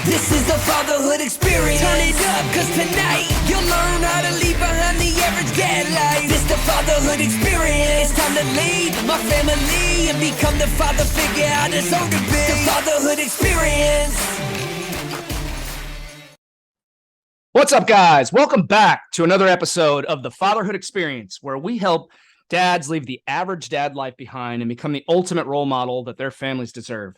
This is the fatherhood experience. Turn it up, cause tonight you'll learn how to leave behind the average dad life. This the fatherhood experience. It's time to lead my family and become the father figure I deserve to be. The fatherhood experience. What's up, guys? Welcome back to another episode of the Fatherhood Experience, where we help dads leave the average dad life behind and become the ultimate role model that their families deserve.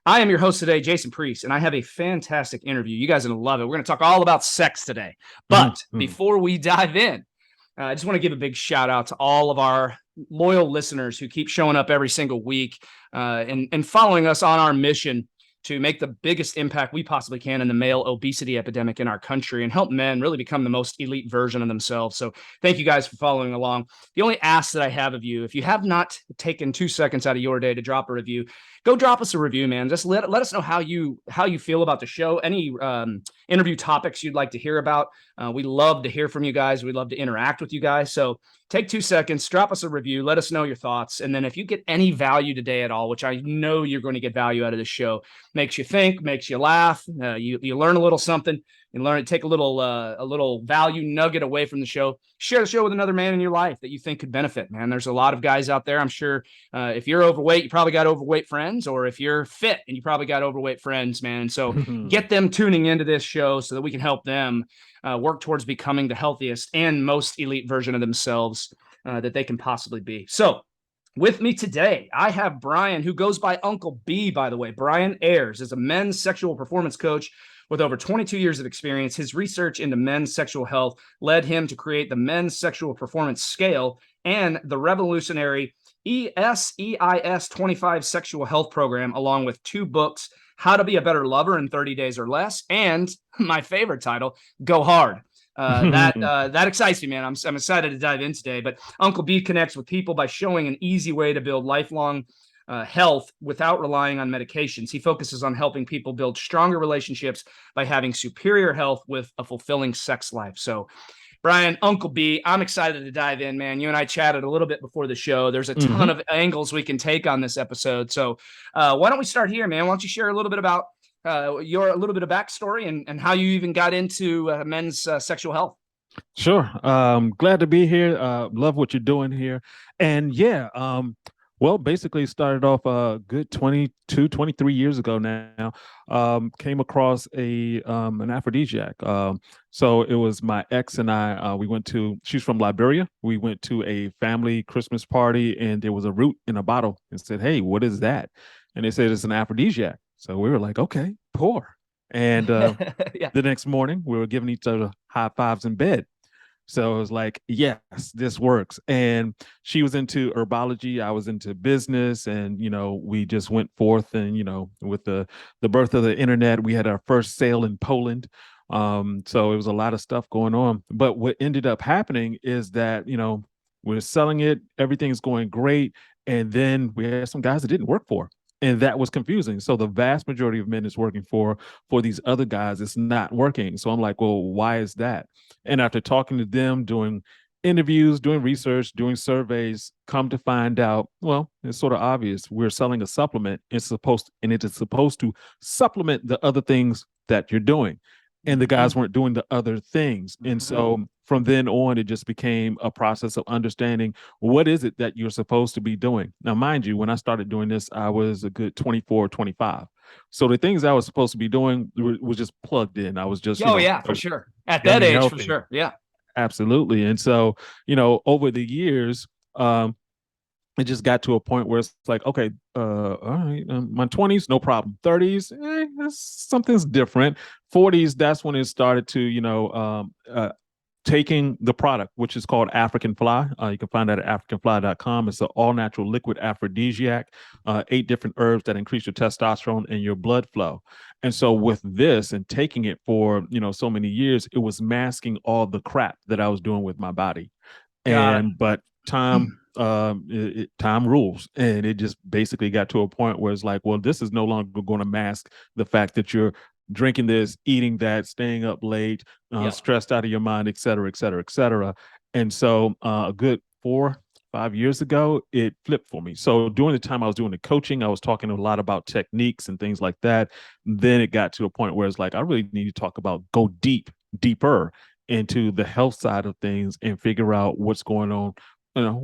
I am your host today, Jason Priest, and I have a fantastic interview. You guys are going to love it. We're going to talk all about sex today. But before we dive in, I just want to give a big shout out to all of our loyal listeners who keep showing up every single week and following us on our mission to make the biggest impact we possibly can in the male obesity epidemic in our country and help men really become the most elite version of themselves. So thank you guys for following along. The only ask that I have of you, if you have not taken 2 seconds out of your day to drop a review, go drop us a review, man. Just let us know how you feel about the show, any interview topics you'd like to hear about. We love to hear from you guys. We love to interact with you guys. So take 2 seconds, drop us a review, let us know your thoughts. And then if you get any value today at all, which I know you're going to get value out of this show, makes you think, makes you laugh, you learn a little something, and take a little value nugget away from the show, share the show with another man in your life that you think could benefit, man. There's a lot of guys out there. I'm sure if you're overweight, you probably got overweight friends, or if you're fit and you probably got overweight friends, man. So get them tuning into this show so that we can help them work towards becoming the healthiest and most elite version of themselves that they can possibly be. So with me today, I have Brian, who goes by Uncle B, by the way. Brian Ayers is a men's sexual performance coach with over 22 years of experience. His research into men's sexual health led him to create the Men's Sexual Performance Scale and the revolutionary ESEIS 25 Sexual Health Program, along with 2 books, How to Be a Better Lover in 30 Days or Less, and my favorite title, Go Hard. That excites me, man. I'm excited to dive in today. But Uncle B connects with people by showing an easy way to build lifelong health without relying on medications. He focuses on helping people build stronger relationships by having superior health with a fulfilling sex life. So Brian, Uncle B, I'm excited to dive in, man. You and I chatted a little bit before the show. There's a ton of angles we can take on this episode. So why don't we start here, man? Why don't you share a little bit about your a little bit of backstory and how you even got into men's sexual health? Sure. Glad to be here. Love what you're doing here. And well, basically started off a good 22, 23 years ago now. Came across an aphrodisiac. So it was my ex and I, she's from Liberia. We went to a family Christmas party and there was a root in a bottle and said, "Hey, what is that?" And they said it's an aphrodisiac. So we were like, okay, pour. And the next morning we were giving each other high fives in bed. So it was like, yes, this works. And she was into herbology. I was into business. And, we just went forth and, with the birth of the internet, we had our first sale in Poland. So it was a lot of stuff going on. But what ended up happening is that, we're selling it. Everything's going great. And then we had some guys that didn't work for. And that was confusing. So the vast majority of men is working for these other guys, it's not working. So I'm like, well, why is that? And after talking to them, doing interviews, doing research, doing surveys, come to find out, well, it's sort of obvious. We're selling a supplement. It is supposed to supplement the other things that you're doing. And the guys weren't doing the other things. And so from then on, it just became a process of understanding what is it that you're supposed to be doing. Now, mind you, when I started doing this, I was a good 24, 25. So the things I was supposed to be doing was just plugged in. I was just, for sure. At that age, healthy. For sure. Yeah, absolutely. And so, over the years, it just got to a point where it's like, okay, all right, my 20s, no problem. 30s, something's different. 40s, that's when it started to, taking the product, which is called African Fly. You can find that at africanfly.com. It's an all-natural liquid aphrodisiac, 8 different herbs that increase your testosterone and your blood flow. And so with this and taking it for, so many years, it was masking all the crap that I was doing with my body. But time rules, and it just basically got to a point where it's like, well, this is no longer going to mask the fact that you're drinking this, eating that, staying up late, stressed out of your mind, et cetera, et cetera, et cetera. And so a good 5 years ago, it flipped for me. So during the time I was doing the coaching, I was talking a lot about techniques and things like that. Then it got to a point where it's like, I really need to talk about go deeper into the health side of things and figure out what's going on.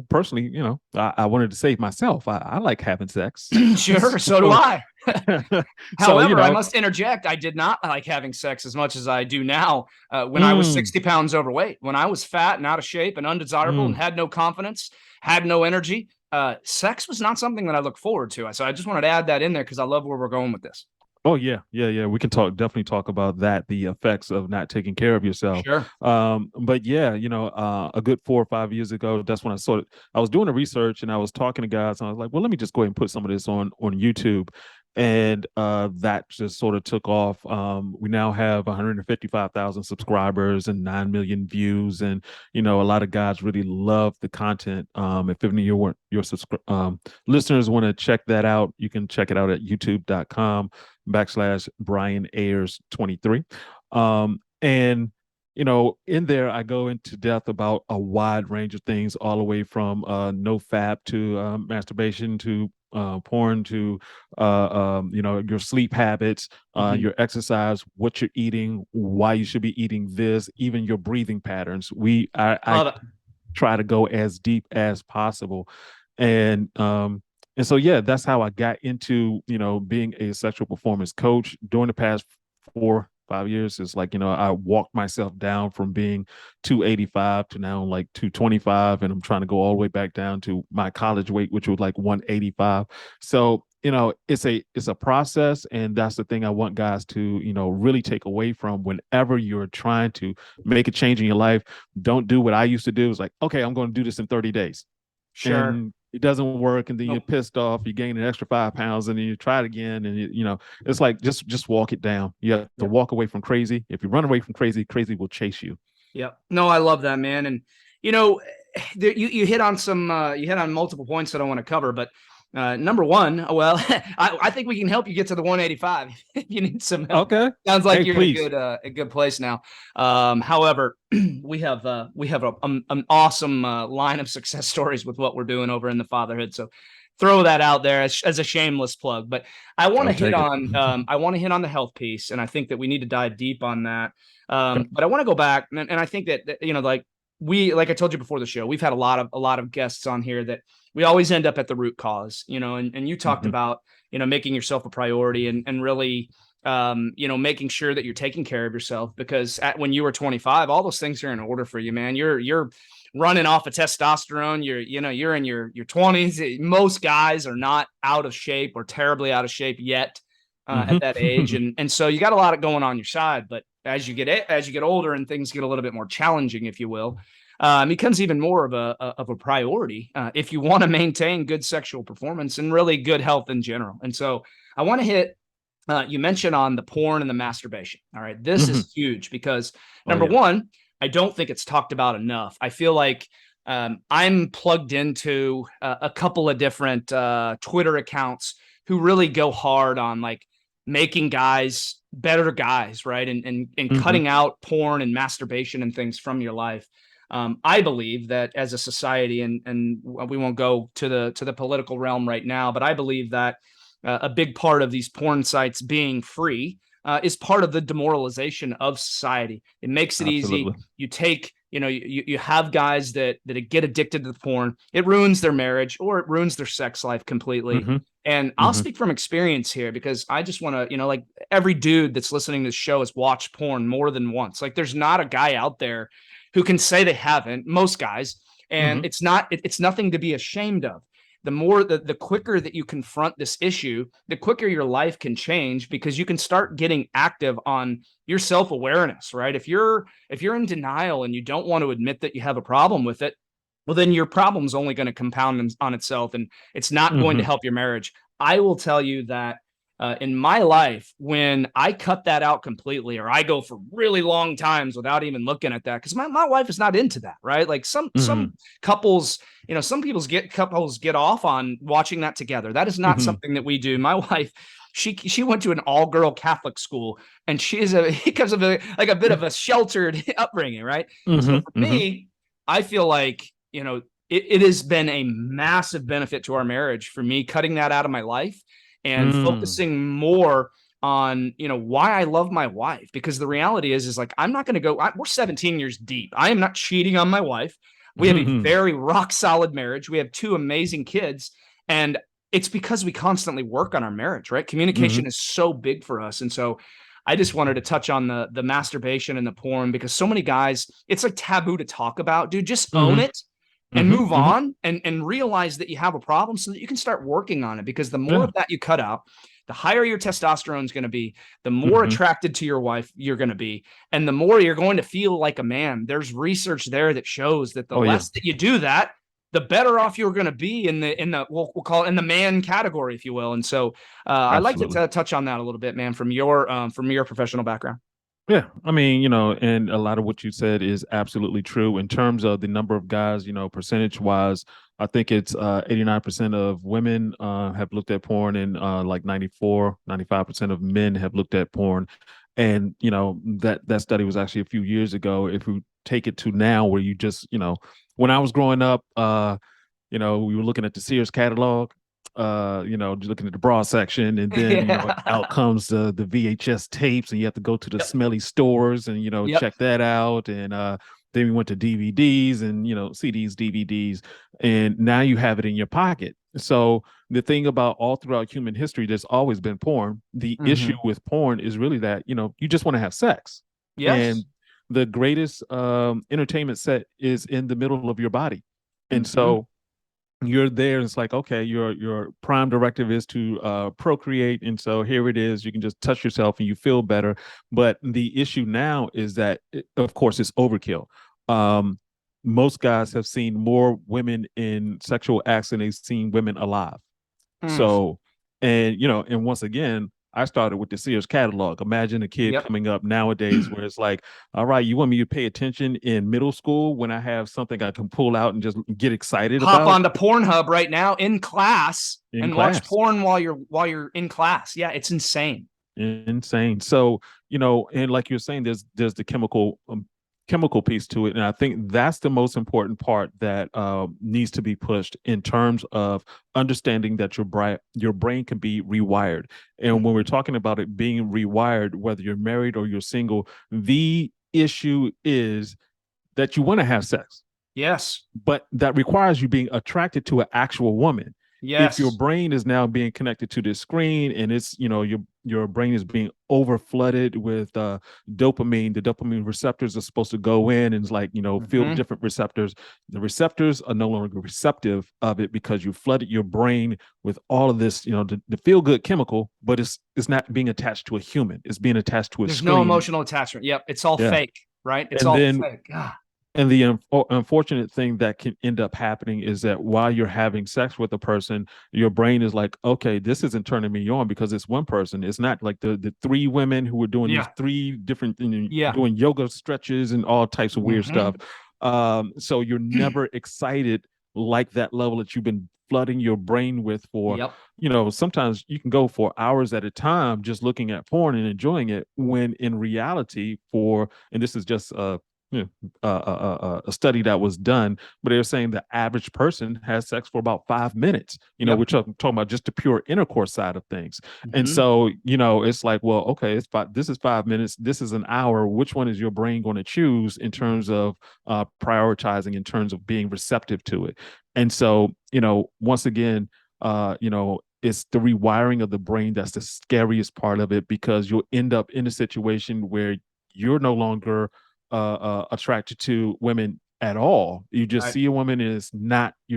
Personally, I wanted to save myself. I like having sex. Sure, so do I. So, However, I must interject. I did not like having sex as much as I do now when I was 60 pounds overweight. When I was fat and out of shape and undesirable and had no confidence, had no energy, sex was not something that I look forward to. So I just wanted to add that in there because I love where we're going with this. Oh yeah. We can definitely talk about that, the effects of not taking care of yourself. Sure. But yeah, a good 4 or 5 years ago, that's when I was doing the research and I was talking to guys and I was like, well, let me just go ahead and put some of this on YouTube. And that just sort of took off. We now have 155,000 subscribers and 9 million views. And, a lot of guys really love the content. If any of your listeners want to check that out, you can check it out at youtube.com/Brian Ayers 23. And in there, I go into depth about a wide range of things, all the way from no fap to masturbation to porn to your sleep habits, your exercise, what you're eating, why you should be eating this, even your breathing patterns. I try to go as deep as possible, and so yeah, that's how I got into being a sexual performance coach during the past 4-5 years. It's like, I walked myself down from being 285 to now like 225, and I'm trying to go all the way back down to my college weight, which was like 185. So, it's a process, and that's the thing I want guys to, really take away from whenever you're trying to make a change in your life. Don't do what I used to do. It's like, okay, I'm going to do this in 30 days. Sure. And it doesn't work, and then you're pissed off, you gain an extra 5 pounds, and then you try it again, and it's like just walk it down. You have to walk away from crazy. If you run away from crazy, crazy will chase you. Yep. No, I love that, man. And you hit on multiple points that I want to cover, but number one, well, I think we can help you get to the 185 if you need some help. Okay. Sounds like you're in a good place now. However, we have an awesome line of success stories with what we're doing over in the fatherhood. So throw that out there as a shameless plug. But I want to hit on the health piece, and I think that we need to dive deep on that. But I want to go back, and I think that like I told you before the show, we've had a lot of guests on here that we always end up at the root cause, and you talked about, making yourself a priority and really, making sure that you're taking care of yourself, because when you were 25, all those things are in order for you, man. You're running off of testosterone. You're in your 20s. Most guys are not out of shape or terribly out of shape yet at that age. And so you got a lot going on your side, but as you get older and things get a little bit more challenging, if you will, it becomes even more of a priority if you want to maintain good sexual performance and really good health in general. And so I want to hit, you mentioned on the porn and the masturbation. All right. This is huge because number one, I don't think it's talked about enough. I feel like I'm plugged into a couple of different Twitter accounts who really go hard on like making guys better guys, right? And cutting out porn and masturbation and things from your life. I believe that as a society, and we won't go to the political realm right now, but I believe that a big part of these porn sites being free is part of the demoralization of society. It makes it easy. You take, you have guys that get addicted to the porn. It ruins their marriage or it ruins their sex life completely. And I'll speak from experience here because I just want to, like every dude that's listening to this show has watched porn more than once. Like there's not a guy out there who can say they haven't, most guys. And it's nothing to be ashamed of. The quicker that you confront this issue, the quicker your life can change, because you can start getting active on your self-awareness, right? If you're in denial and you don't want to admit that you have a problem with it, well, then your problem's only going to compound on itself, and it's not going to help your marriage. I will tell you that in my life, when I cut that out completely, or I go for really long times without even looking at that, because my wife is not into that, right? Like some couples, some couples get off on watching that together. That is not something that we do. My wife, she went to an all-girl Catholic school, and she is because of a bit of a sheltered upbringing, right? So for me, I feel like it has been a massive benefit to our marriage for me cutting that out of my life and focusing more on, why I love my wife. Because the reality is like, I'm not going to we're 17 years deep. I am not cheating on my wife. We have a very rock solid marriage. We have two amazing kids. And it's because we constantly work on our marriage, right? Communication is so big for us. And so I just wanted to touch on the masturbation and the porn, because so many guys, it's like taboo to talk about. Dude, just own it and move on and realize that you have a problem so that you can start working on it. Because the more of that you cut out, the higher your testosterone is going to be, the more attracted to your wife you're going to be, and the more you're going to feel like a man. There's research there that shows that the less that you do that, the better off you're going to be in the we'll call it in the man category, if you will. And so I'd like to touch on that a little bit, man, from your professional background. Yeah, I mean, and a lot of what you said is absolutely true in terms of the number of guys, percentage wise. I think it's 89% of women have looked at porn, and like 95% of men have looked at porn. And, that study was actually a few years ago. If we take it to now, where you just, when I was growing up, we were looking at the Sears catalog, looking at the bra section, and then out comes the VHS tapes, and you have to go to the smelly stores and check that out. And then we went to DVDs and CDs, DVDs, and now you have it in your pocket. So the thing about all throughout human history, there's always been porn. The issue with porn is really that you just want to have sex. Yes. And the greatest entertainment set is in the middle of your body. And so you're there. It's like, okay, your prime directive is to procreate. And so here it is. You can just touch yourself and you feel better. But the issue now is that, of course, it's overkill. Most guys have seen more women in sexual acts than they've seen women alive. So, and once again, I started with the Sears catalog. Imagine a kid coming up nowadays where it's like, all right, you want me to pay attention in middle school when I have something I can pull out and just get excited about? Hop onto Pornhub right now in class and watch porn while you're in class. Yeah, it's insane. Insane. So, and like you're saying, there's the chemical piece to it. And I think that's the most important part that needs to be pushed in terms of understanding that your brain can be rewired. And when we're talking about it being rewired, whether you're married or you're single, the issue is that you want to have sex. Yes. But that requires you being attracted to an actual woman. Yes. If your brain is now being connected to this screen and it's, your brain is being over flooded with dopamine, the dopamine receptors are supposed to go in and like, feel different receptors. The receptors are no longer receptive of it because you flooded your brain with all of this, the feel good chemical, but it's not being attached to a human. It's being attached to a screen. There's no emotional attachment. Yep. It's all fake, right? It's all fake. And the unfortunate thing that can end up happening is that while you're having sex with a person, your brain is like, okay, this isn't turning me on because it's one person. It's not like the three women who were doing these three different things, doing yoga stretches and all types of weird stuff. So you're never excited like that level that you've been flooding your brain with for, sometimes you can go for hours at a time just looking at porn and enjoying it, when in reality and this is just a study that was done, but they're saying the average person has sex for about 5 minutes. We're talking about just the pure intercourse side of things. And so, it's like, well, okay, this is 5 minutes, this is an hour. Which one is your brain going to choose in terms of prioritizing, in terms of being receptive to it? And so, once again, it's the rewiring of the brain that's the scariest part of it, because you'll end up in a situation where you're no longer attracted to women at all. You just see a woman you're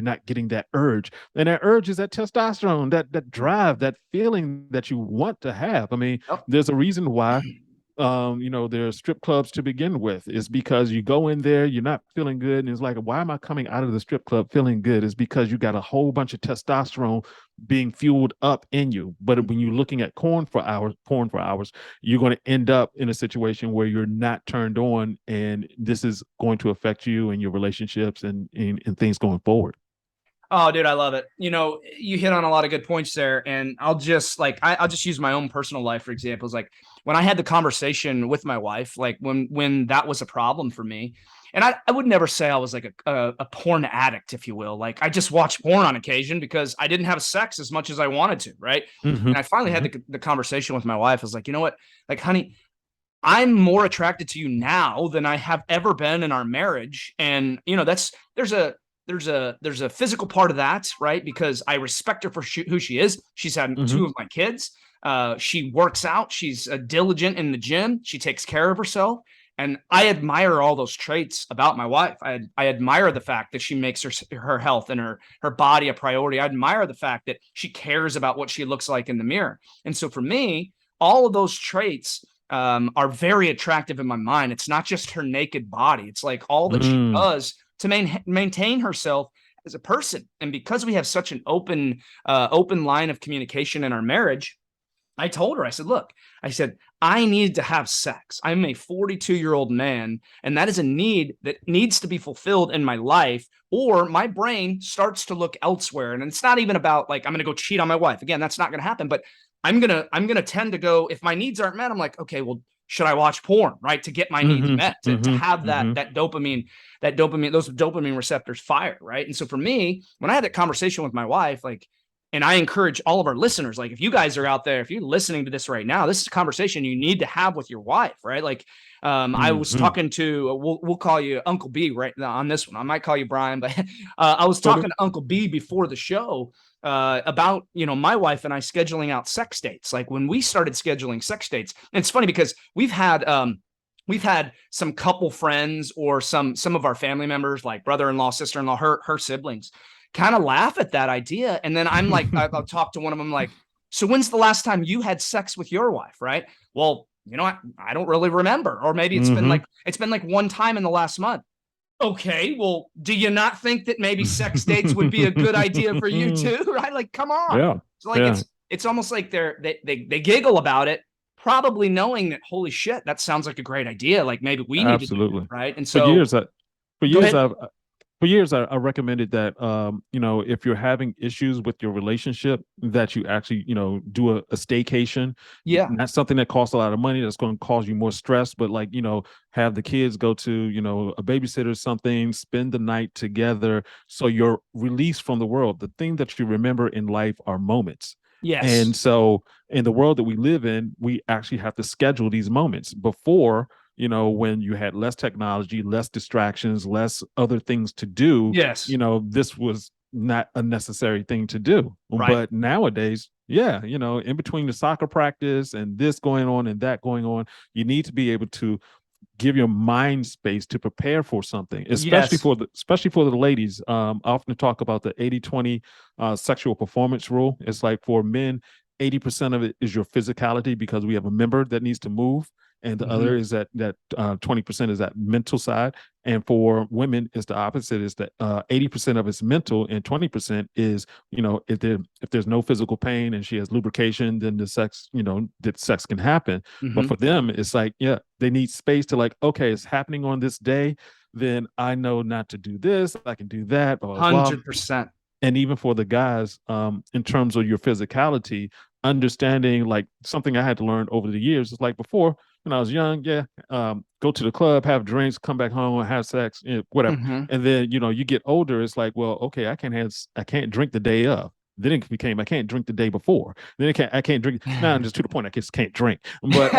not getting that urge. And that urge is that testosterone, that drive, that feeling that you want to have. I mean, there's a reason why there are strip clubs to begin with. Is because you go in there, you're not feeling good, and it's like, why am I coming out of the strip club feeling good? Is because you got a whole bunch of testosterone being fueled up in you. But when you're looking at porn for hours, you're going to end up in a situation where you're not turned on, and this is going to affect you and your relationships and things going forward. Oh, dude, I love it. You hit on a lot of good points there, and I'll just use my own personal life for examples. Like when I had the conversation with my wife, like when that was a problem for me, and I would never say I was like a porn addict, if you will. Like I just watched porn on occasion because I didn't have sex as much as I wanted to, right? Mm-hmm. And I finally had the conversation with my wife. I was like, you know what, like, honey, I'm more attracted to you now than I have ever been in our marriage. And that's there's a physical part of that, right? Because I respect her for who she is. She's had Mm-hmm. two of my kids. She works out. She's diligent in the gym. She takes care of herself. And I admire all those traits about my wife. I admire the fact that she makes her health and her body a priority. I admire the fact that she cares about what she looks like in the mirror. And so for me, all of those traits are very attractive in my mind. It's not just her naked body. It's like all that she does to maintain herself as a person. And because we have such an open line of communication in our marriage, I told her, I said, look, I said, I need to have sex. I'm a 42-year-old man, and that is a need that needs to be fulfilled in my life, or my brain starts to look elsewhere. And it's not even about like, I'm going to go cheat on my wife. Again, that's not going to happen, but I'm going to tend to go, if my needs aren't met, I'm like, okay, well, should I watch porn, right? To get my needs Mm-hmm. met, to have that dopamine, those dopamine receptors fire, right? And so for me, when I had that conversation with my wife, like, and I encourage all of our listeners, like if you guys are out there, if you're listening to this right now, this is a conversation you need to have with your wife, right? Like, I was talking to, we'll call you Uncle B right now on this one. I might call you Brian, but I was talking to Uncle B before the show about, my wife and I scheduling out sex dates. Like when we started scheduling sex dates, and it's funny because we've had some couple friends or some of our family members, like brother-in-law, sister-in-law, her siblings, kind of laugh at that idea. And then I'm like, I'll talk to one of them like, so when's the last time you had sex with your wife? Right. Well, I don't really remember. Or maybe it's been like one time in the last month. Okay. Well, do you not think that maybe sex dates would be a good idea for you too? Right. Like, come on. Yeah. So like, it's almost like they giggle about it, probably knowing that, holy shit, that sounds like a great idea. Like maybe we need to do it, right? And so for years I recommended that if you're having issues with your relationship, that you actually do a staycation. Yeah. Not something that costs a lot of money, that's going to cause you more stress, but like have the kids go to a babysitter or something, spend the night together, so you're released from the world. The thing that you remember in life are moments. Yes. And so in the world that we live in, we actually have to schedule these moments. Before, when you had less technology, less distractions, less other things to do, yes, this was not a necessary thing to do. Right. But nowadays, in between the soccer practice and this going on and that going on, you need to be able to give your mind space to prepare for something, especially for the ladies. I often talk about the 80-20 sexual performance rule. It's like for men, 80% of it is your physicality, because we have a member that needs to move, and the other is that 20% is that mental side. And for women, it's the opposite. Is that 80% of it's mental, and 20% is if there's no physical pain and she has lubrication, then the sex can happen. But for them, it's like, they need space to like, okay, it's happening on this day, then I know not to do this, I can do that, blah, blah, blah. 100%. And even for the guys, in terms of your physicality, understanding, like something I had to learn over the years is like, before, when I was young, go to the club, have drinks, come back home, have sex, whatever. And then you get older, it's like, well, okay, I can't drink the day of. Then it became, I can't drink the day before. Then I can't drink. Now I'm just to the point I just can't drink. But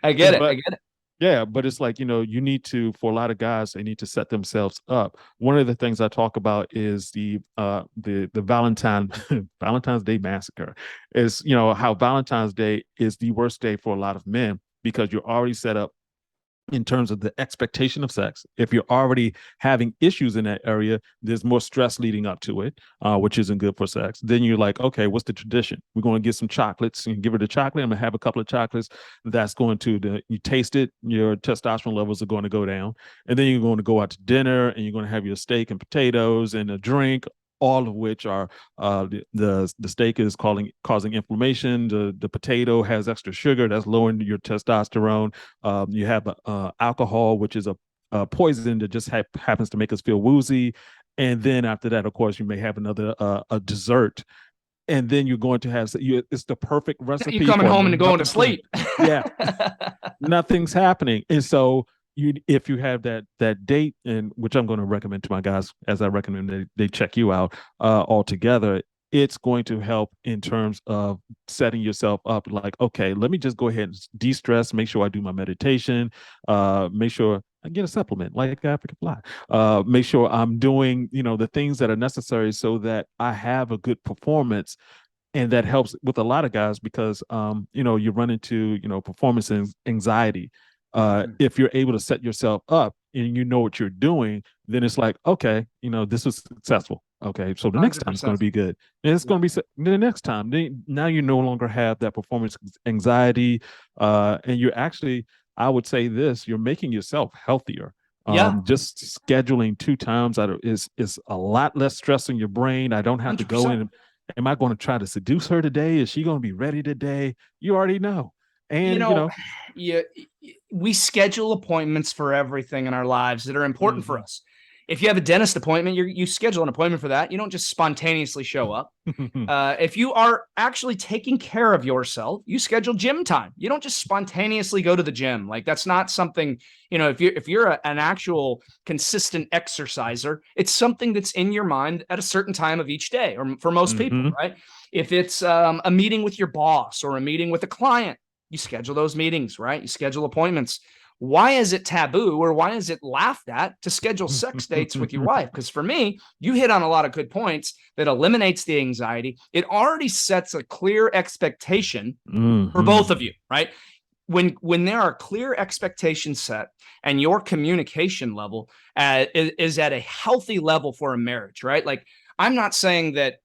I get it. Yeah, but it's like, you need to, for a lot of guys, they need to set themselves up. One of the things I talk about is the Valentine's Day massacre. Is, how Valentine's Day is the worst day for a lot of men, because you're already set up in terms of the expectation of sex. If you're already having issues in that area, there's more stress leading up to it, which isn't good for sex. Then you're like, okay, what's the tradition? We're going to get some chocolates and give her the chocolate. I'm going to have a couple of chocolates. That's going to, you taste it, your testosterone levels are going to go down. And then you're going to go out to dinner, and you're going to have your steak and potatoes and a drink, all of which are the steak is causing inflammation. The potato has extra sugar that's lowering your testosterone. You have alcohol, which is a poison that just happens to make us feel woozy. And then after that, of course, you may have another a dessert, and then you're going to have it's the perfect You recipe coming for home and going to nothing's going. sleep. Yeah, nothing's happening. And so you, if you have that date, and which I'm going to recommend to my guys, as I recommend they check you out altogether, it's going to help in terms of setting yourself up like, okay, let me just go ahead and de-stress, make sure I do my meditation, make sure I get a supplement like African Fly, make sure I'm doing, the things that are necessary so that I have a good performance. And that helps with a lot of guys because you run into performance anxiety. If you're able to set yourself up and you know what you're doing, then it's like, okay, this was successful. Okay, so the next time it's going to 100%. be good, and it's going to be the next time. Now you no longer have that performance anxiety, and you're actually, I would say this, you're making yourself healthier. Yeah, Just scheduling 2 times out of is a lot less stress in your brain. I don't have to go 100%. in. Am I going to try to seduce her today? Is she going to be ready today? You already know. You And know, you, we schedule appointments for everything in our lives that are important for mhm. us. If you have a dentist appointment, you schedule an appointment for that. You don't just spontaneously show up. If you are actually taking care of yourself, you schedule gym time. You don't just spontaneously go to the gym. Like that's not something, if you're an actual consistent exerciser, it's something that's in your mind at a certain time of each day, or for most people, Mhm. right? If it's a meeting with your boss or a meeting with a client, you schedule those meetings, right? You schedule appointments. Why is it taboo or why is it laughed at to schedule sex dates with your wife? Because for me, you hit on a lot of good points that eliminates the anxiety. It already sets a clear expectation for both Mhm. of you, right? When there are clear expectations set and your communication level is at a healthy level for a marriage, right? Like I'm not saying that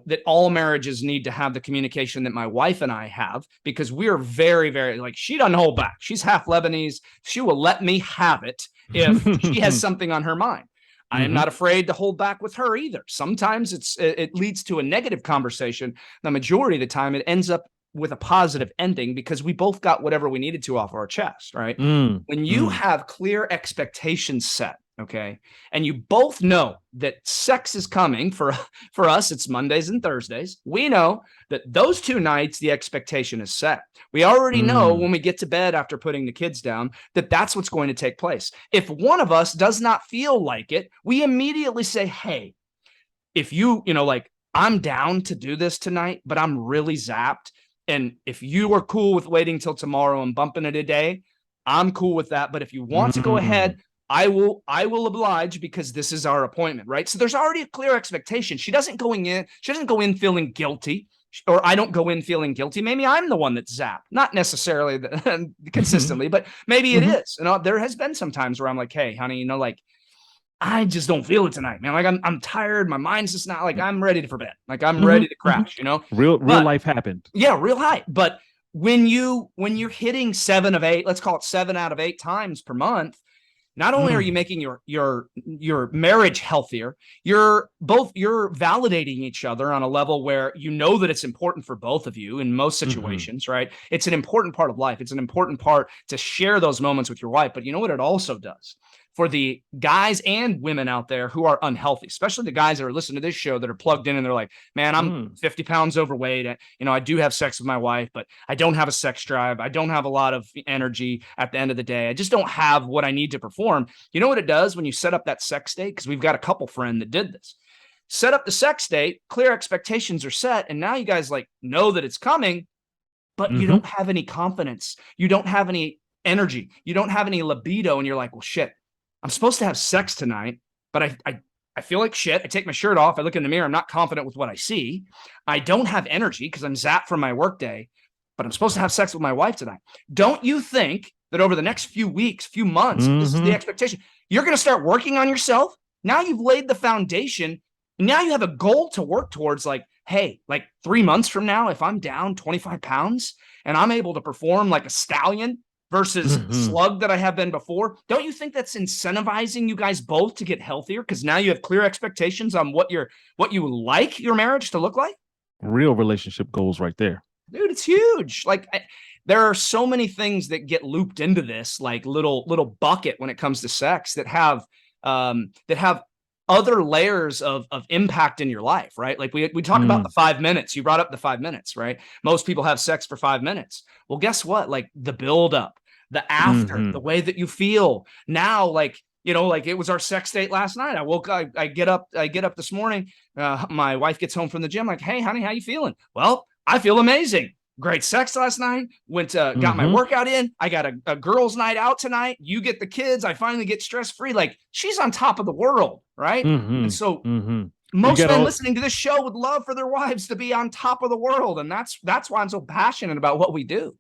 that all marriages need to have the communication that my wife and I have, because we are very, very, like, she doesn't hold back. She's half Lebanese. She will let me have it if she has something on her mind. I am Mhm. not afraid to hold back with her either. Sometimes it leads to a negative conversation. The majority of the time, it ends up with a positive ending because we both got whatever we needed to off our chest, right? Mm. When you Mm. have clear expectations set, okay, and you both know that sex is coming for us, it's Mondays and Thursdays. We know that those 2 nights the expectation is set. We already know Mm. when we get to bed after putting the kids down that that's what's going to take place. If one of us does not feel like it, we immediately say, hey, if like, I'm down to do this tonight, but I'm really zapped. And if you are cool with waiting till tomorrow and bumping it a day, I'm cool with that. But if you want to go Mm. ahead, I will oblige because this is our appointment, right? So there's already a clear expectation. She doesn't go in feeling guilty, or I don't go in feeling guilty. Maybe I'm the one that's zapped, not necessarily consistently, but maybe it Mhm. is. There has been some times where I'm like, hey, honey, like, I just don't feel it tonight, man. Like I'm tired. My mind's just not, like, I'm ready for bed. Like I'm ready Mhm. to Mhm. crash. Real But life happened. yeah, real high. But when you're hitting 7 of 8, let's call it 7 out of 8 times per month, not only are you Mm. making your marriage healthier, you're validating each other on a level where you know that it's important for both of you in most Mhm. situations, right? It's an important part of life. It's an important part to share those moments with your wife. But you know what it also does? For the guys and women out there who are unhealthy, especially the guys that are listening to this show that are plugged in and they're like, man, I'm Mm. 50 pounds overweight. I do have sex with my wife, but I don't have a sex drive. I don't have a lot of energy at the end of the day. I just don't have what I need to perform. You know what it does when you set up that sex date? Because we've got a couple friend that did this. Set up the sex date, clear expectations are set, and now you guys like know that it's coming, but you Mhm. don't have any confidence. You don't have any energy. You don't have any libido, and you're like, well, shit, I'm supposed to have sex tonight, but I feel like shit. I take my shirt off. I look in the mirror. I'm not confident with what I see. I don't have energy because I'm zapped from my workday, but I'm supposed to have sex with my wife tonight. Don't you think that over the next few weeks, few months, this is the Mhm. expectation? You're going to start working on yourself. Now you've laid the foundation. Now you have a goal to work towards, like, hey, like 3 months from now, if I'm down 25 pounds and I'm able to perform like a stallion versus the Mhm. slug that I have been before, don't you think that's incentivizing you guys both to get healthier? Because now you have clear expectations on what you like your marriage to look like. Real relationship goals right there. Dude, it's huge. Like, there are so many things that get looped into this, like little bucket when it comes to sex, that have other layers of impact in your life, right? Like we talk about the 5 minutes. You brought up the 5 minutes, right? Most people have sex for 5 minutes. Well, guess what? Like the build up, the after, the way that you feel now, like, you know, like it was our sex date last night. I get up this morning. My wife gets home from the gym. Like, hey, honey, how you feeling? Well, I feel amazing. Great sex last night. Got my workout in. I got a girls' night out tonight. You get the kids. I finally get stress free. Like she's on top of the world, right? And so most men listening to this show would love for their wives to be on top of the world, and that's why I'm so passionate about what we do.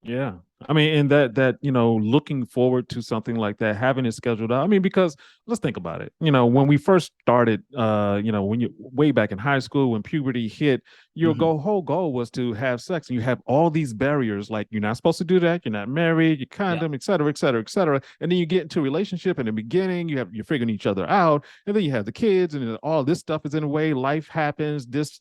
Yeah. I mean, and that, looking forward to something like that, having it scheduled out. I mean, because let's think about it. When we first started, when you way back in high school, when puberty hit, your whole goal was to have sex, and you have all these barriers, like you're not supposed to do that, you're not married, you condom, et cetera, et cetera, et cetera. And then you get into a relationship in the beginning, you're figuring each other out, and then you have the kids, and all this stuff is in a way, life happens, this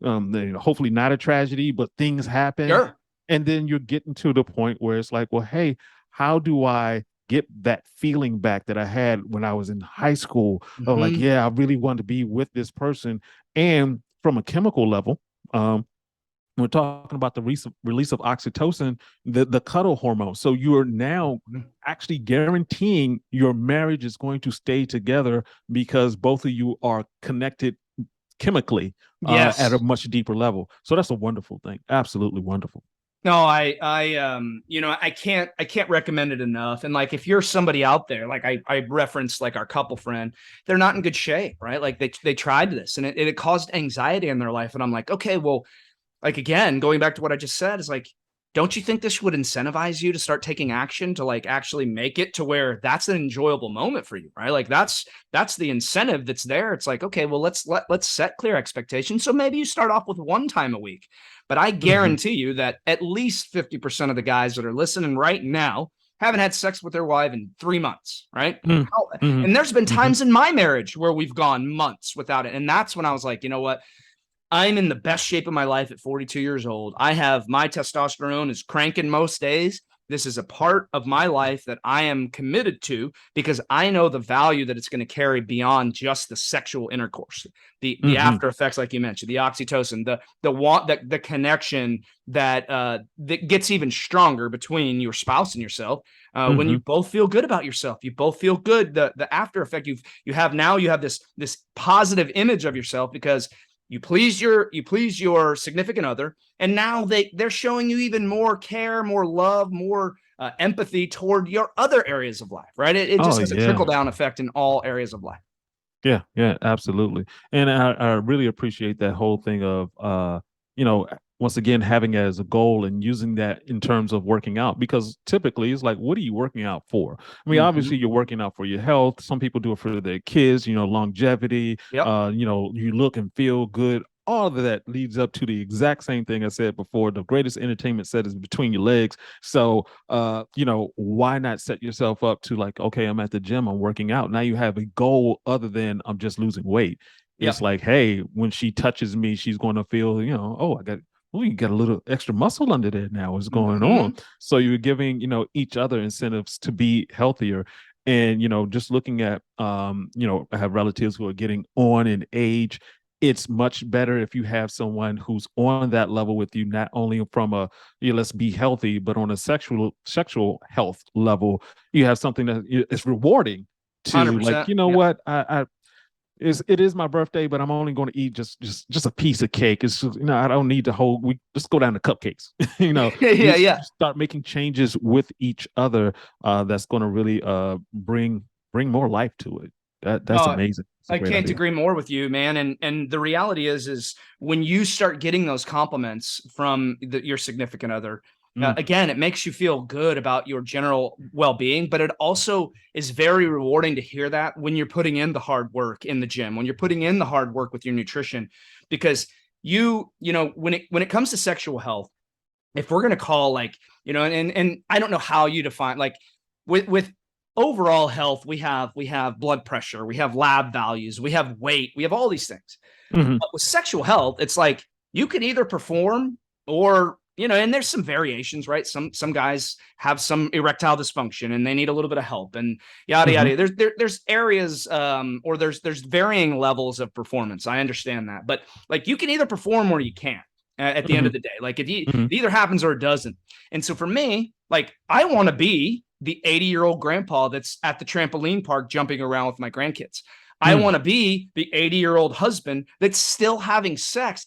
hopefully not a tragedy, but things happen. Sure. And then you're getting to the point where it's like, well, hey, how do I get that feeling back that I had when I was in high school? Of like, yeah, I really want to be with this person. And from a chemical level, we're talking about the release of oxytocin, the cuddle hormone. So you are now actually guaranteeing your marriage is going to stay together because both of you are connected chemically at a much deeper level. So that's a wonderful thing. Absolutely wonderful. No, I can't recommend it enough. And like, if you're somebody out there, like I referenced like our couple friend, they're not in good shape, right? Like they tried this and it caused anxiety in their life. And I'm like, okay, well, like, again, going back to what I just said, is like, don't you think this would incentivize you to start taking action to like actually make it to where that's an enjoyable moment for you, right? Like that's the incentive that's there. It's like, okay, well, let's set clear expectations. So maybe you start off with one time a week, but I guarantee you that at least 50% of the guys that are listening right now haven't had sex with their wife in 3 months, right? And there's been times in my marriage where we've gone months without it. And that's when I was like, you know what? I'm in the best shape of my life at 42 years old. I have my testosterone is cranking most days. This is a part of my life that I am committed to because I know the value that it's going to carry beyond just the sexual intercourse, the after effects, like you mentioned, the oxytocin, the connection that gets even stronger between your spouse and yourself. When you both feel good about yourself, you both feel good. The after effect you have this positive image of yourself because you please your significant other, and now they're showing you even more care, more love, more empathy toward your other areas of life, right? It just has a trickle down effect in all areas of life. Yeah, absolutely. And I really appreciate that whole thing of once again having as a goal and using that in terms of working out, because typically it's like, what are you working out for? I mean, obviously you're working out for your health. Some people do it for their kids, longevity, you look and feel good. All of that leads up to the exact same thing I said before. The greatest entertainment set is between your legs. So, why not set yourself up to like, okay, I'm at the gym, I'm working out. Now you have a goal other than I'm just losing weight. It's like, hey, when she touches me, she's going to feel, oh, you got a little extra muscle under there now. What's going on? So you're giving, each other incentives to be healthier. And, just looking at, I have relatives who are getting on in age. It's much better if you have someone who's on that level with you, not only from let's be healthy, but on a sexual health level. You have something that is rewarding to 100%. Like, what, it is my birthday, but I'm only going to eat just a piece of cake. It's just, I don't need we just go down to cupcakes. Start making changes with each other. That's going to really bring more life to it. That's amazing. I can't agree more with you, man. And the reality is when you start getting those compliments from your significant other, again, it makes you feel good about your general well-being, but it also is very rewarding to hear that when you're putting in the hard work in the gym, when you're putting in the hard work with your nutrition, because when it comes to sexual health, if we're going to call like, and I don't know how you define, like with overall health, we have blood pressure, we have lab values, we have weight, we have all these things. But with sexual health, it's like you can either perform or and there's some variations, right? Some guys have some erectile dysfunction and they need a little bit of help, and yada yada. There's areas, or there's varying levels of performance. I understand that, but like you can either perform or you can't. At the end of the day, like it either happens or it doesn't. And so for me, like I want to be the 80-year-old grandpa that's at the trampoline park jumping around with my grandkids. I want to be the 80-year-old husband that's still having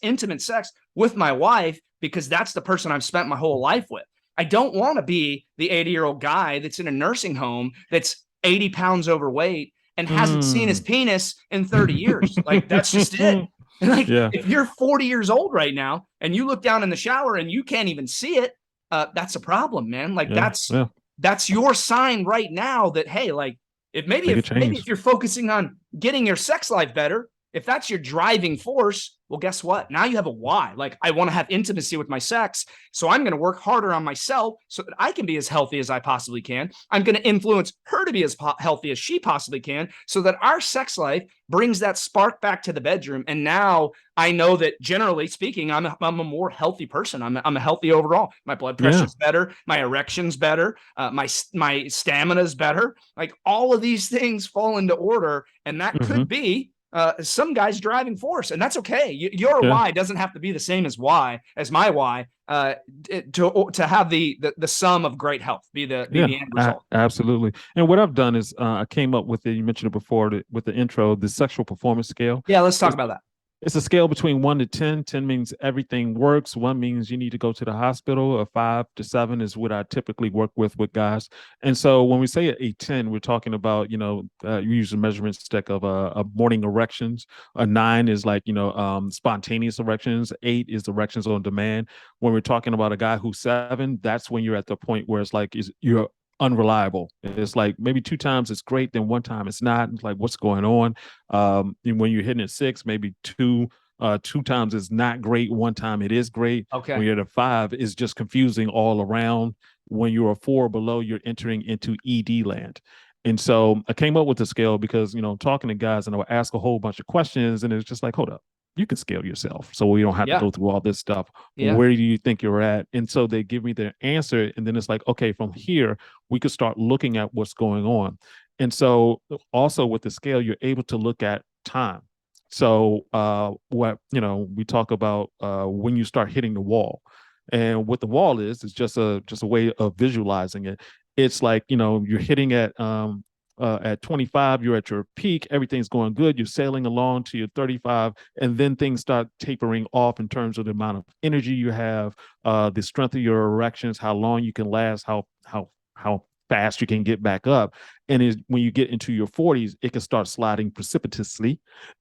intimate sex with my wife, because that's the person I've spent my whole life with. I don't want to be the 80-year-old guy that's in a nursing home that's 80 pounds overweight and hasn't seen his penis in 30 years. Like, that's just it. Like, if you're 40 years old right now and you look down in the shower and you can't even see it, that's a problem, man. Like, that's your sign right now that, hey, like, maybe if you're focusing on getting your sex life better, if that's your driving force, well, guess what? Now you have a why. Like, I want to have intimacy with my sex, so I'm going to work harder on myself so that I can be as healthy as I possibly can. I'm going to influence her to be as healthy as she possibly can, so that our sex life brings that spark back to the bedroom. And now I know that, generally speaking, I'm a more healthy person. I'm a healthy overall. My blood pressure's better. My erection's better. My stamina's better. Like, all of these things fall into order, and that could be some guy's driving force, and that's okay. Your why doesn't have to be the same as my why, to have the sum of great health be the end result. Absolutely. And what I've done is I came up with you mentioned it before with the intro, the sexual performance scale. Yeah, let's talk about that. It's a scale between 1 to 10. 10 means everything works. 1 means you need to go to the hospital. A 5 to 7 is what I typically work with guys. And so when we say a 10, we're talking about, you use a measurement stick of a morning erections. A 9 is like, spontaneous erections. 8 is erections on demand. When we're talking about a guy who's 7, that's when you're at the point where it's like you're unreliable. It's like maybe 2 times it's great, then 1 time it's not. It's like, what's going on? When you're hitting at 6, maybe 2 times is not great, 1 time it is great. Okay. When you're at a 5, it's just confusing all around. When you're a 4 below, you're entering into ED land. And so I came up with the scale because, talking to guys, and I would ask a whole bunch of questions, and it's just like, hold up, you can scale yourself, so we don't have to go through all this stuff. Where do you think you're at? And so they give me their answer, and then it's like, okay, from here we could start looking at what's going on. And so also with the scale, you're able to look at time. So we talk about when you start hitting the wall, and what the wall is just a way of visualizing it. It's like, you're hitting at 25, you're at your peak, everything's going good, you're sailing along to your 35, and then things start tapering off in terms of the amount of energy you have, the strength of your erections, how long you can last, how fast you can get back up. And when you get into your 40s, it can start sliding precipitously,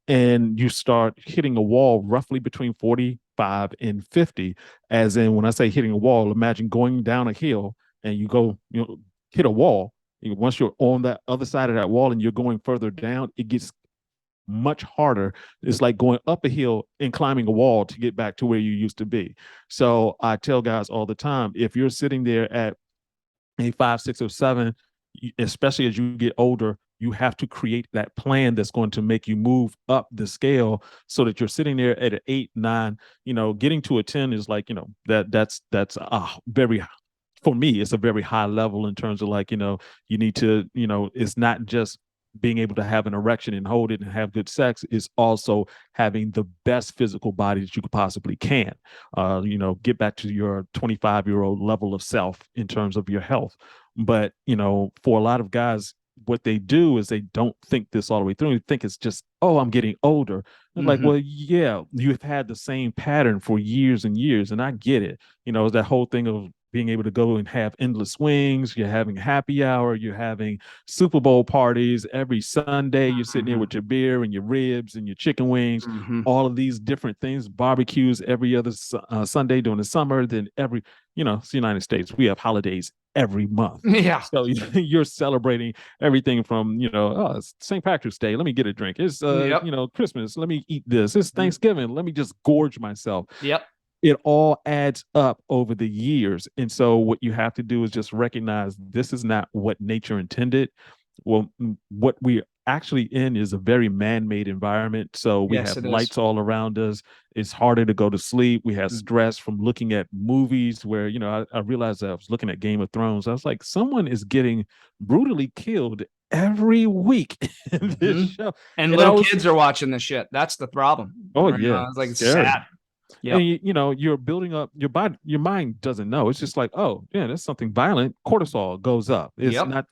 and you start hitting a wall roughly between 45 and 50. As in, when I say hitting a wall, imagine going down a hill and you go, hit a wall. Once you're on that other side of that wall and you're going further down, it gets much harder. It's like going up a hill and climbing a wall to get back to where you used to be. So I tell guys all the time, if you're sitting there at a 5, 6, or 7, especially as you get older, you have to create that plan that's going to make you move up the scale, so that you're sitting there at an 8, 9. Getting to a 10 is like, that's very, for me, it's a very high level in terms of like, you need to, it's not just being able to have an erection and hold it and have good sex, is also having the best physical body that you could possibly can. Get back to your 25-year-old level of self in terms of your health. But, for a lot of guys, what they do is they don't think this all the way through. They think it's just, oh, I'm getting older. Like, well, yeah, you've had the same pattern for years and years, and I get it. It's that whole thing of being able to go and have endless swings. You're having happy hour. You're having Super Bowl parties every Sunday. You're sitting there with your beer and your ribs and your chicken wings, all of these different things, barbecues every other Sunday during the summer. Then it's the United States. We have holidays every month. Yeah. So you're celebrating everything from, it's St. Patrick's Day. Let me get a drink. It's, Christmas. Let me eat this. It's Thanksgiving. Let me just gorge myself. Yep. It all adds up over the years. And so what you have to do is just recognize this is not what nature intended. Well, what we actually in is a very man-made environment. So we Yes, have it is. lights all around us. It's harder to go to sleep. We have Mm. stress from looking at movies where, I realized that I was looking at Game of Thrones. I was like, someone is getting brutally killed every week in this Mhm. show. And And I little was, kids are watching this shit. That's the problem. oh Right? yeah, It's like it's scary. sad. And Yep. you're building up your body, your mind doesn't know. It's just like, oh yeah, that's something violent. Cortisol goes up. It's Yep. not,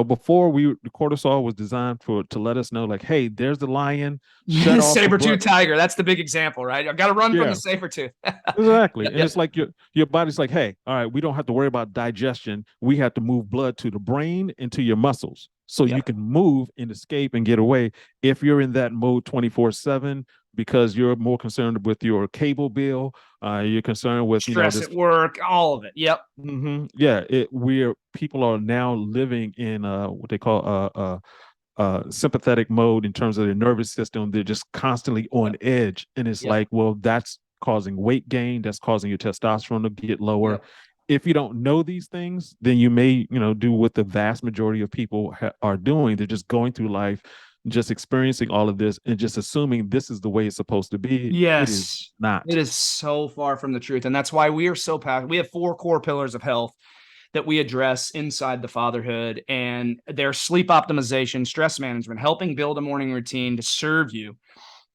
before the cortisol was designed to let us know, like, hey, there's the lion, shut off the Saber-tooth blood. tiger. That's the big example, right? I got to run from the Yeah, saber-tooth. exactly. Yep. And Yep. it's like your body's like, hey, all right, we don't have to worry about digestion. We have to move blood to the brain and to your muscles so you Yep. can move and escape and get away. If you're in that mode 24/7 because you're more concerned with your cable bill, you're concerned with Stress this. at work, all of it. Yep. Yeah, we're people are now living in what they call sympathetic mode in terms of their nervous system. They're just constantly on Yep. edge, and it's Yep. like, well, that's causing weight gain. That's causing your testosterone to get lower. Yep. If you don't know these things, then you may, do what the vast majority of people are doing. They're just going through life, just experiencing all of this, and just assuming this is the way it's supposed to be. It is Yes. It not. is so far from the truth. And that's why we are so passionate. We have 4 core pillars of health that we address inside the fatherhood, and their sleep optimization, stress management, helping build a morning routine to serve you,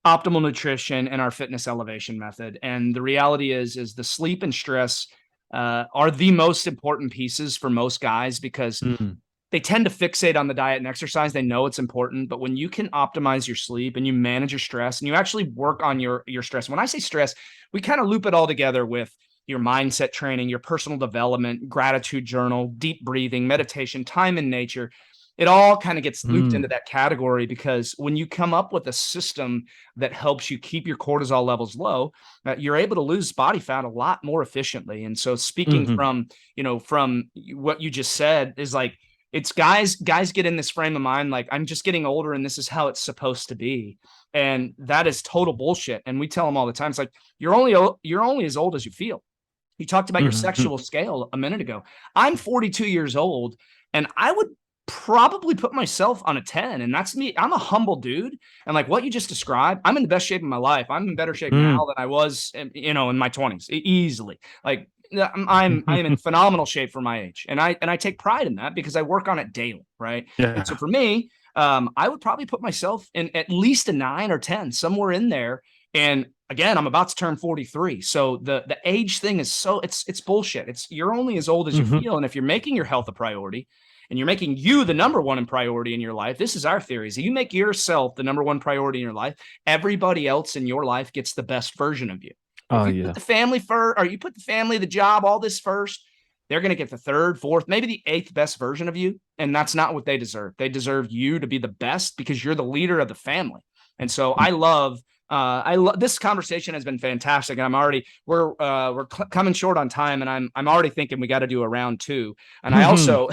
optimal nutrition, and our fitness elevation method. And the reality is the sleep and stress are the most important pieces for most guys because Mm. they tend to fixate on the diet and exercise. They know it's important, but when you can optimize your sleep and you manage your stress and you actually work on your stress. When I say stress, we kind of loop it all together with your mindset training, your personal development, gratitude journal, deep breathing, meditation, time in nature. It all kind of gets looped into Mm. that category because when you come up with a system that helps you keep your cortisol levels low, you're able to lose body fat a lot more efficiently. And so speaking Hmm. from what you just said is like, it's guys get in this frame of mind like I'm just getting older and this is how it's supposed to be, and that is total bullshit. And we tell them all the time, it's like you're only as old as you feel. You talked about your Hmm. sexual scale a minute ago. I'm 42 years old, and I would probably put myself on a 10, and that's me. I'm a humble dude, and like what you just described, I'm in the best shape of my life. I'm in better shape now Mm. than I was in my 20s, easily. Like I'm in phenomenal shape for my age, and I take pride in that because I work on it daily, right? And so Yeah. for me, I would probably put myself in at least a 9 or 10, somewhere in there. And again, I'm about to turn 43, so the age thing is so it's bullshit. It's you're only as old as you Hmm. feel, and if you're making your health a priority, and you're making you the number one in priority in your life, this is our theory. So you make yourself the number one priority in your life, everybody else in your life gets the best version of you. If Oh you put yeah. the family first, or you put the family, the job, all this first, they're going to get the third, fourth, maybe the eighth best version of you. And that's not what they deserve. They deserve you to be the best because you're the leader of the family. And so I love this conversation has been fantastic, and we're coming short on time, and I'm already thinking we got to do a round 2. And I Hmm. also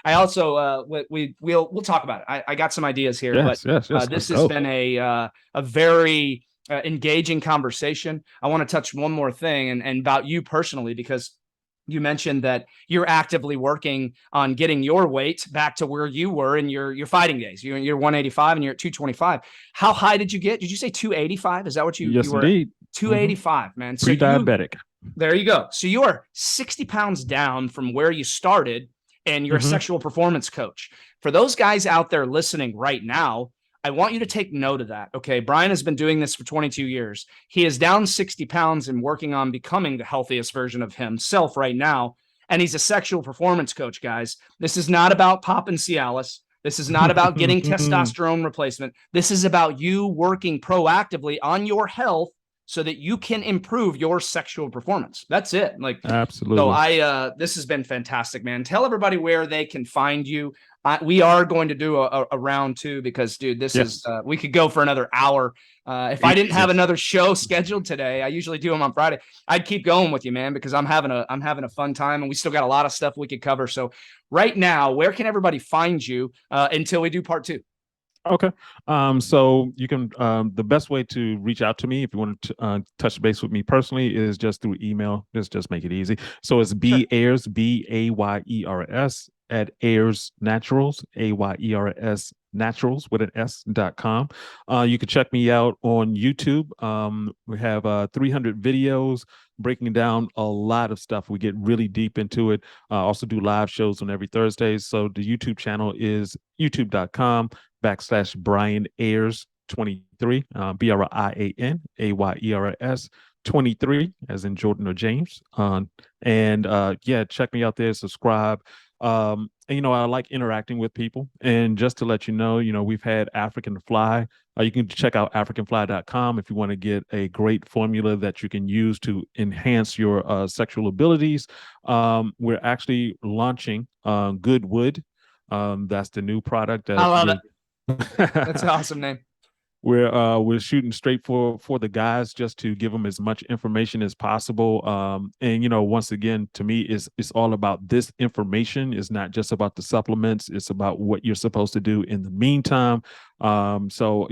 I also we'll talk about it. I got some ideas here, but Yes, yes, yes. Let's this has go. been a very engaging conversation. I want to touch one more thing and about you personally, because you mentioned that you're actively working on getting your weight back to where you were in your fighting days. You're 185 and you're at 225. How high did you get? Did you say 285? Is that what you Yes, were at? indeed. Hmm. 285, man. So Pre-diabetic. there you go. So you are 60 pounds down from where you started, and you're a Hmm. sexual performance coach. For those guys out there listening right now, I want you to take note of that. Okay. Brian has been doing this for 22 years. He is down 60 pounds and working on becoming the healthiest version of himself right now. And he's a sexual performance coach, guys. This is not about popping Cialis. This is not about getting testosterone replacement. This is about you working proactively on your health so that you can improve your sexual performance. That's it. Like, so Absolutely. this has been fantastic, man. Tell everybody where they can find you. We are going to do a round 2 because, dude, this is Yes. we could go for another hour. If I didn't Easy. have another show scheduled today, I usually do them on Friday. I'd keep going with you, man, because I'm having a fun time, and we still got a lot of stuff we could cover. So right now, where can everybody find you until we do part 2? Okay. So you can the best way to reach out to me if you want to touch base with me personally is just through email. Just make it easy. So it's Sure. B Ayers, Bayers at Ayers Naturals, Ayers Naturals with an S.com. You can check me out on YouTube. We have 300 videos breaking down a lot of stuff. We get really deep into it. Also do live shows on every Thursdays. So the YouTube channel is youtube.com/Brian Ayers 23, Brian Ayers 23, as in Jordan or James. Yeah, check me out there, subscribe. And I like interacting with people. And just to let you know, we've had African Fly. You can check out africanfly.com if you want to get a great formula that you can use to enhance your sexual abilities. We're actually launching Good Wood. That's the new product. I love it. That's an awesome name. We're shooting straight for the guys, just to give them as much information as possible. And once again, to me, it's all about this information. It's not just about the supplements. It's about what you're supposed to do in the meantime. So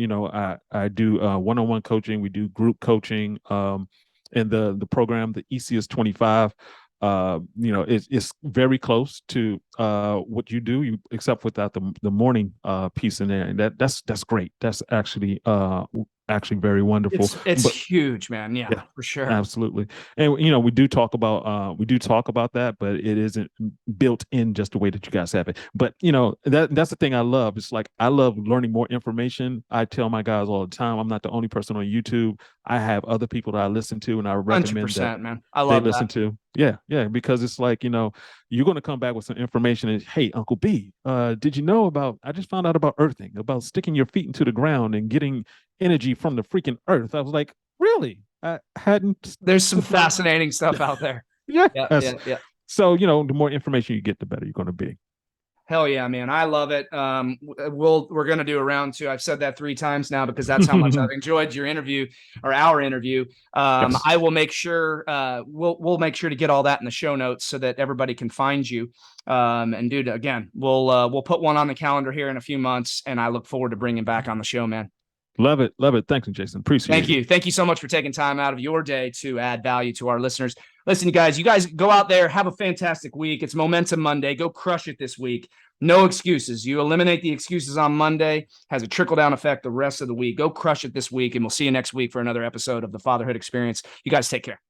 I do one-on-one coaching. We do group coaching. And the program, the EC is 25. It's very close to what you do, except without the morning piece in there, and that's great. That's actually very wonderful. It's huge, man. Yeah, for sure, absolutely. And we do talk about that, but it isn't built in just the way that you guys have it. But that's the thing I love. It's like I love learning more information. I tell my guys all the time, I'm not the only person on YouTube. I have other people that I listen to, and I recommend that, man. I love they listen to. Yeah, because it's like, you're going to come back with some information and, hey, Uncle B, did you know about, I just found out about earthing, about sticking your feet into the ground and getting energy from the freaking earth. I was like, really? I hadn't. There's some fascinating stuff out there. Yeah. So, the more information you get, the better you're going to be. Hell yeah, man. I love it. We're going to do a round 2. I've said that 3 times now because that's how much I've enjoyed your interview, or our interview. Yes. I will make sure, we'll make sure to get all that in the show notes so that everybody can find you. And dude, again, we'll put one on the calendar here in a few months, and I look forward to bringing back on the show, man. Love it. Thanks, Jason. Appreciate it. Thank you so much for taking time out of your day to add value to our listeners. Listen, you guys go out there, have a fantastic week. It's Momentum Monday. Go crush it this week. No excuses. You eliminate the excuses on Monday, has a trickle-down effect the rest of the week. Go crush it this week, and we'll see you next week for another episode of the Fatherhood Experience. You guys take care.